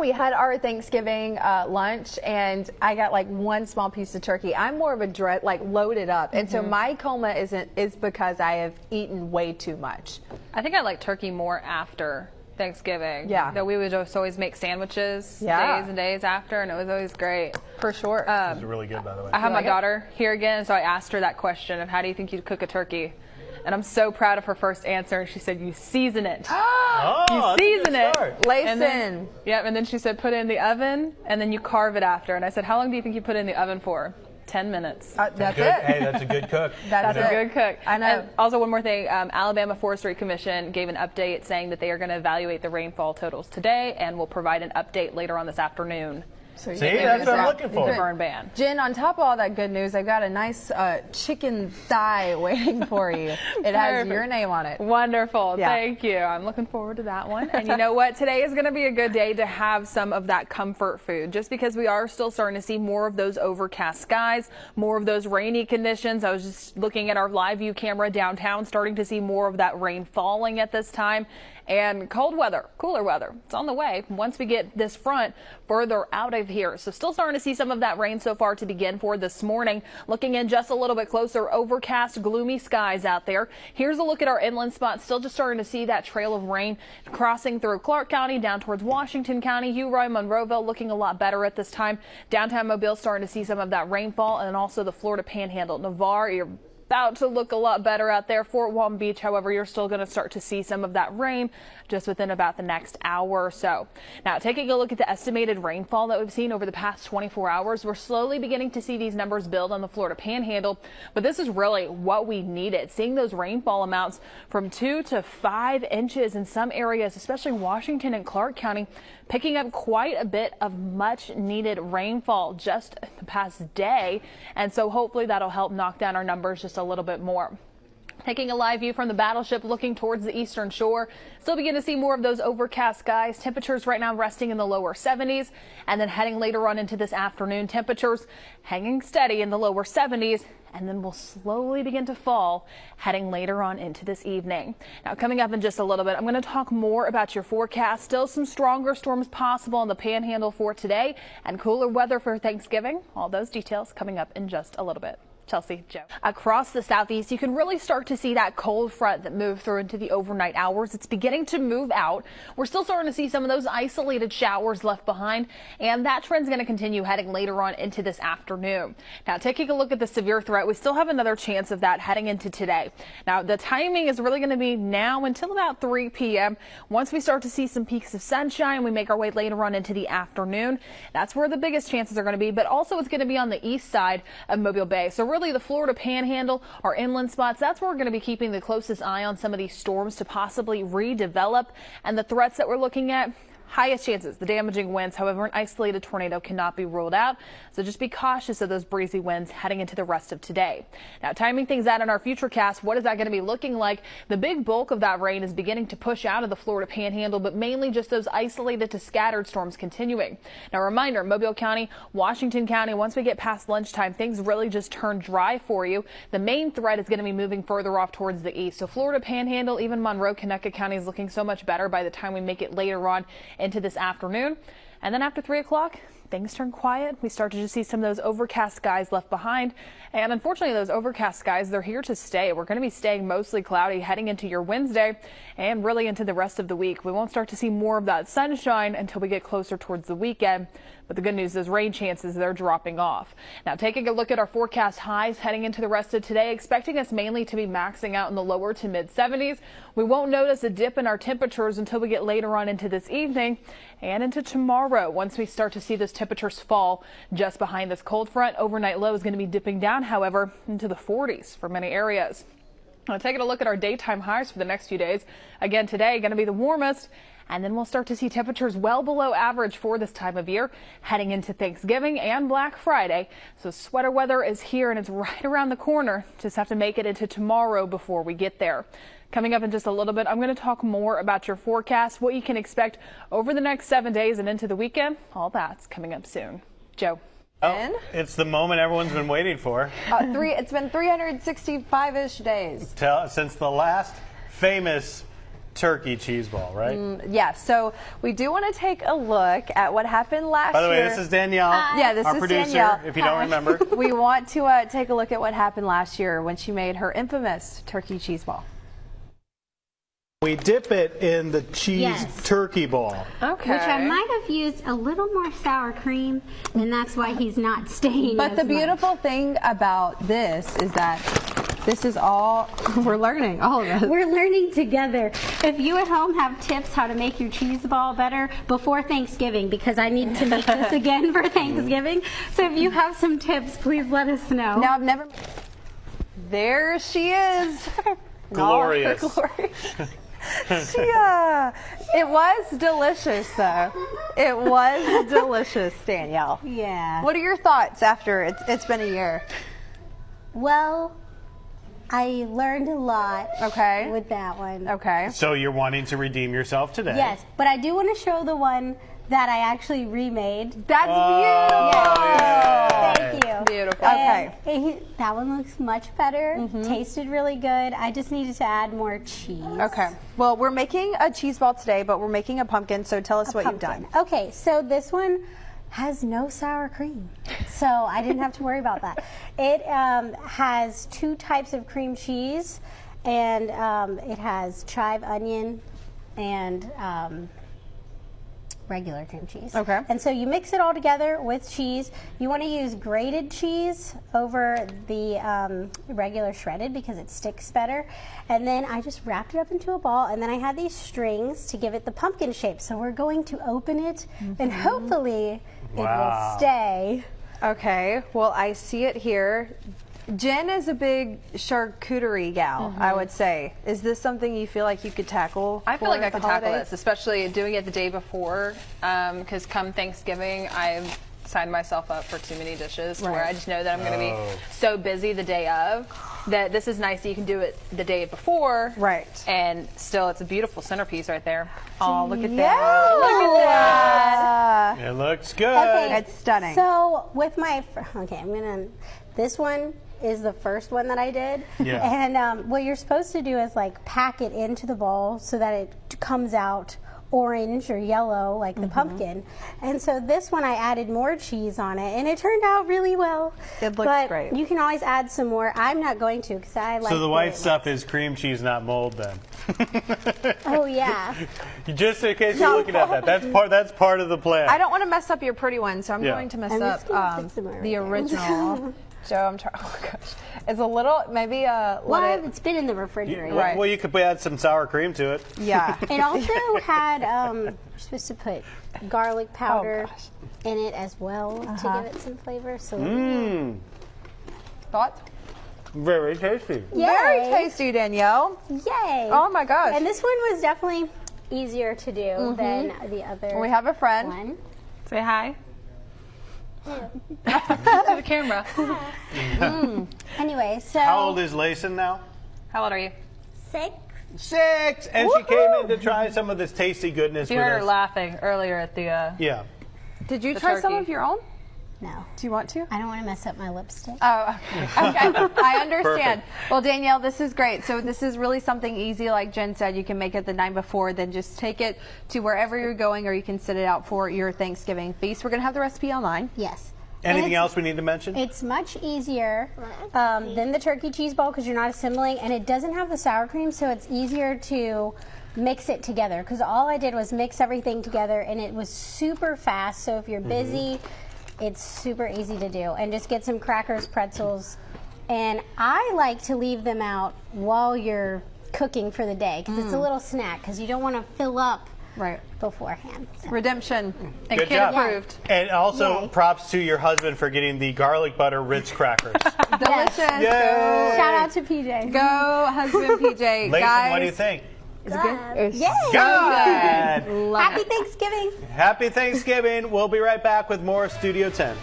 We had our Thanksgiving lunch, and I got like one small piece of turkey. I'm more of a like loaded up, and so my coma is because I have eaten way too much. I think I like turkey more after Thanksgiving. Yeah. That we would just always make sandwiches Yeah. days and days after, and it was always great. For sure. Those are really good, by the way. I have my like it? daughter here again, so I asked her that question of how do you think you'd cook a turkey? And I'm so proud of her first answer. She said, you season it. Oh, You that's a good season it. start. Listen. Yep, and then she said put it in the oven, and then you carve it after. And I said, how long do you think you put it in the oven for? 10 minutes. That's Good. it. Hey, that's a good cook. That's That's a it. good cook. I know. And also, one more thing. Alabama Forestry Commission gave an update saying that they are going to evaluate the rainfall totals today and will provide an update later on this afternoon. So See, that's what I'm looking for. The burn ban. Jen, on top of all that good news, I've got a nice chicken thigh waiting for you. It has Perfect. your name on it. Wonderful. Yeah. Thank you. I'm looking forward to that one. And you know what? Today is going to be a good day to have some of that comfort food, just because we are still starting to see more of those overcast skies, more of those rainy conditions. I was just looking at our live view camera downtown, starting to see more of that rain falling at this time. And cold weather, cooler weather, it's on the way once we get this front further out of here. So still starting to see some of that rain so far to begin for this morning. Looking in just a little bit closer, overcast, gloomy skies out there. Here's a look at our inland spots. Still just starting to see that trail of rain crossing through Clark County down towards Washington County. Roy, Monroeville looking a lot better at this time. Downtown Mobile starting to see some of that rainfall, and also the Florida Panhandle. Navarre, you're about to look a lot better out there. Fort Walton Beach, however, you're still going to start to see some of that rain just within about the next hour or so. Now, taking a look at the estimated rainfall that we've seen over the past 24 hours, we're slowly beginning to see these numbers build on the Florida Panhandle, but this is really what we needed. Seeing those rainfall amounts from 2 to 5 inches in some areas, especially Washington and Clark County, picking up quite a bit of much needed rainfall just the past day. And so hopefully that'll help knock down our numbers just a little bit more. Taking a live view from the battleship looking towards the eastern shore, still begin to see more of those overcast skies. Temperatures right now resting in the lower 70s, and then heading later on into this afternoon, temperatures hanging steady in the lower 70s, and then we'll slowly begin to fall heading later on into this evening. Now, coming up in just a little bit, I'm going to talk more about your forecast. Still some stronger storms possible in the Panhandle for today, and cooler weather for Thanksgiving. All those details coming up in just a little bit. Chelsea, Joe. Across the southeast, you can really start to see that cold front that moved through into the overnight hours. It's beginning to move out. We're still starting to see some of those isolated showers left behind, and that trend's going to continue heading later on into this afternoon. Now, taking a look at the severe threat, we still have another chance of that heading into today. Now, the timing is really going to be now until about 3 p.m. Once we start to see some peaks of sunshine, we make our way later on into the afternoon. That's where the biggest chances are going to be, but also it's going to be on the east side of Mobile Bay. So really the Florida Panhandle, our inland spots, that's where we're going to be keeping the closest eye on some of these storms to possibly redevelop. And the threats that we're looking at, highest chances, the damaging winds. However, an isolated tornado cannot be ruled out. So just be cautious of those breezy winds heading into the rest of today. Now, timing things out in our futurecast, what is that going to be looking like? The big bulk of that rain is beginning to push out of the Florida Panhandle, but mainly just those isolated to scattered storms continuing. Now, reminder, Mobile County, Washington County, once we get past lunchtime, things really just turn dry for you. The main threat is going to be moving further off towards the east. So Florida Panhandle, even Monroe, Conecuh County is looking so much better by the time we make it later on into this afternoon. And then after 3 o'clock, things turn quiet. We start to just see some of those overcast skies left behind. And unfortunately, those overcast skies, they're here to stay. We're going to be staying mostly cloudy heading into your Wednesday and really into the rest of the week. We won't start to see more of that sunshine until we get closer towards the weekend. But the good news is rain chances, they're dropping off. Now, taking a look at our forecast highs heading into the rest of today, expecting us mainly to be maxing out in the lower to mid 70s. We won't notice a dip in our temperatures until we get later on into this evening and into tomorrow. Once we start to see those temperatures fall just behind this cold front, overnight low is going to be dipping down, however, into the 40s for many areas. Now, taking a look at our daytime highs for the next few days. Again, today going to be the warmest. And then we'll start to see temperatures well below average for this time of year heading into Thanksgiving and Black Friday. So sweater weather is here and it's right around the corner. Just have to make it into tomorrow before we get there. Coming up in just a little bit, I'm going to talk more about your forecast, what you can expect over the next 7 days and into the weekend. All that's coming up soon. Joe. Oh, it's the moment everyone's been waiting for. It's been 365-ish days. Since the last famous turkey cheese ball, right? Yeah, so we do want to take a look at what happened last By the way, year. this is Danielle, Yeah, this our is producer, Danielle. if you don't remember. We want to take a look at what happened last year when she made her infamous turkey cheese ball. We dip it in the cheese Yes. turkey ball. Okay. Which I might have used a little more sour cream, and that's why he's not staying. But as the much. beautiful thing about this is that this is all we're learning, all of us. We're learning together. If you at home have tips how to make your cheese ball better before Thanksgiving, because I need to make this again for Thanksgiving. So if you have some tips, please let us know. Now I've never. There she is. Glorious. Glory. It was delicious, though. It was delicious, Danielle. Yeah. What are your thoughts after it's been a year? Well, I learned a lot. Okay. With that one. Okay. So you're wanting to redeem yourself today. Yes, but I do want to show the one that I actually remade. That's beautiful. yeah. Thank you. Beautiful. Okay. And that one looks much better. Tasted really good. I just needed to add more cheese. Okay. Well, we're making a cheese ball today, but we're making a pumpkin, so tell us what you've done. Okay, so this one has no sour cream, so I didn't have to worry about that. It has 2 types of cream cheese, and it has chive onion and regular cream cheese. Okay. And so you mix it all together with cheese. You want to use grated cheese over the regular shredded because it sticks better. And then I just wrapped it up into a ball, and then I had these strings to give it the pumpkin shape. So we're going to open it, and hopefully it Wow. will stay. Okay. Well, I see it here. Jen is a big charcuterie gal, I would say. Is this something you feel like you could tackle? I feel like for I the could tackle holidays? this, especially doing it the day before, because come Thanksgiving, I've signed myself up for too many dishes where I just know that I'm going to be so busy the day of that this is nice that you can do it the day before. Right. And still, it's a beautiful centerpiece right there. Oh, look at Yeah. that. Look at that. It looks good. Okay. It's stunning. So with my, this one is the first one that I did. Yeah. And what you're supposed to do is like pack it into the ball so that it comes out orange or yellow like the pumpkin. And so this one I added more cheese on it, and it turned out really well. It looks but great. You can always add some more. I'm not going to because I like So the way white it stuff is cream cheese, not mold, then. looks. Oh yeah. Just in case you're looking at that, that's part of the plan. I don't want to mess up your pretty one, so I'm Yeah. going to mess I'm up just gonna fix them right the there. original. Joe, I'm trying. Oh gosh, it's a little maybe Well, let it. it's been in the refrigerator. Right. Well, you could add some sour cream to it. Yeah. It also had, you're supposed to put garlic powder gosh. in it as well to give it some flavor. So Mmm. Thoughts? Very tasty. Very Yay. tasty, Danielle. Yay! Oh my gosh. And this one was definitely easier to do than the other We have a friend. one. Say hi to the camera. Anyway, so How old is Layson now? How old are you? 6. 6, and she came in to try some of this tasty goodness You with heard her us. laughing earlier at the. Yeah. Did you The try some turkey. of your own? No, Do you want to? I don't want to mess up my lipstick. Oh, okay. I understand. Perfect. Well, Danielle, this is great. So this is really something easy, like Jen said. You can make it the night before, then just take it to wherever you're going, or you can set it out for your Thanksgiving feast. We're going to have the recipe online. Yes. And Anything it's- else we need to mention? It's much easier than the turkey cheese ball because you're not assembling, and it doesn't have the sour cream, so it's easier to mix it together. Because all I did was mix everything together, and it was super fast. So if you're busy, it's super easy to do. And just get some crackers, pretzels, and I like to leave them out while you're cooking for the day because it's a little snack because you don't want to fill up Right. beforehand. So. Redemption. And Good kid job. approved. And also, Yay. props to your husband for getting the garlic butter Ritz crackers. Delicious. Yay. Shout out to PJ. Go, husband PJ. Layson, Guys, what do you think? is it good? It's Yay! Good. Love Happy it. Thanksgiving. Happy Thanksgiving. We'll be right back with more Studio 10.